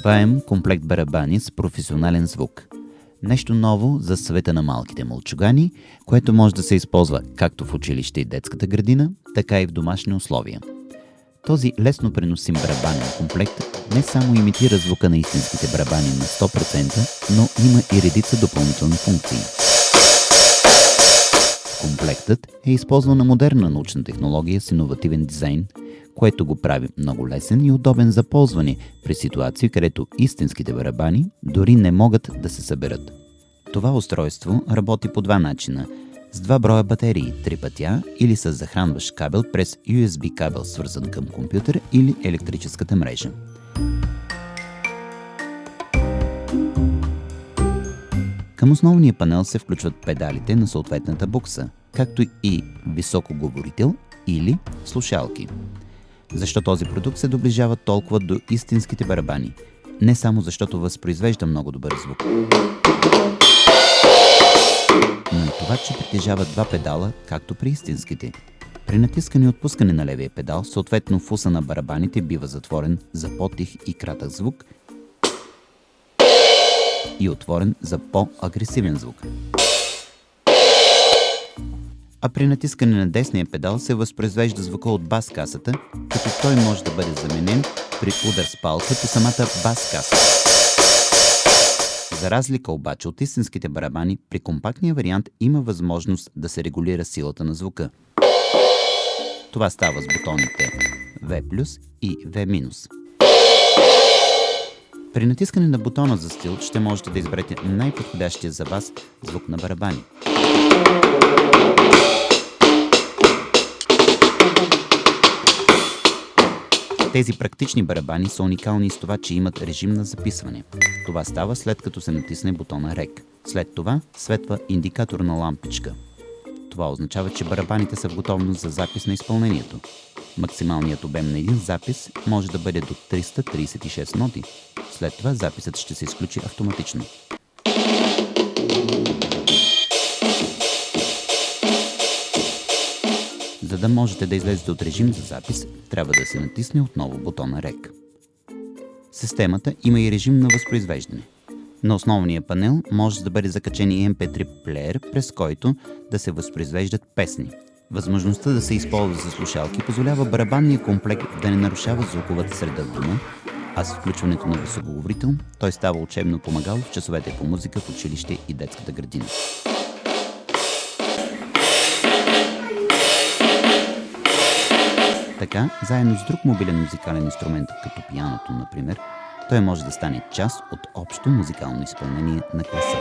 Узнаваем комплект барабани с професионален звук. Нещо ново за света на малките мълчугани, което може да се използва както в училище и детската градина, така и в домашни условия. Този лесно преносим барабанен комплект не само имитира звука на истинските барабани на 100%, но има и редица допълнителни функции. Комплектът е използван на модерна научна технология с иновативен дизайн, което го прави много лесен и удобен за ползване при ситуации, където истинските барабани дори не могат да се съберат. Това устройство работи по два начина – с 2 броя батерии, 3 пътя или с захранващ кабел през USB кабел, свързан към компютъра или електрическата мрежа. Към основния панел се включват педалите на съответната букса, както и високоговорител или слушалки. Защо този продукт се доближава толкова до истинските барабани? Не само защото възпроизвежда много добър звук, но и това, че притежава 2 педала, както при истинските. При натискане и отпускане на левия педал, съответно фуса на барабаните бива затворен за по-тих и кратък звук и отворен за по-агресивен звук. А при натискане на десния педал се възпроизвежда звука от бас-касата, като той може да бъде заменен при удар с палка по самата бас-каса. За разлика обаче от истинските барабани, при компактния вариант има възможност да се регулира силата на звука. Това става с бутоните V+, и V-. При натискане на бутона за стил ще можете да изберете най-подходящия за вас звук на барабани. Тези практични барабани са уникални с това, че имат режим на записване. Това става след като се натисне бутона REC. След това светва индикаторна лампичка. Това означава, че барабаните са в готовност за запис на изпълнението. Максималният обем на един запис може да бъде до 336 ноти. След това записът ще се изключи автоматично. За да можете да излезете от режим за запис, трябва да се натисне отново бутона REC. Системата има и режим на възпроизвеждане. На основния панел може да бъде закачен и MP3 плеер, през който да се възпроизвеждат песни. Възможността да се използва за слушалки позволява барабанния комплект да не нарушава звуковата среда в дома, а с включването на високоговорител той става учебно помагало в часовете по музика в училище и детската градина. Така, заедно с друг мобилен музикален инструмент, като пианото, например, той може да стане част от общо музикално изпълнение на класа.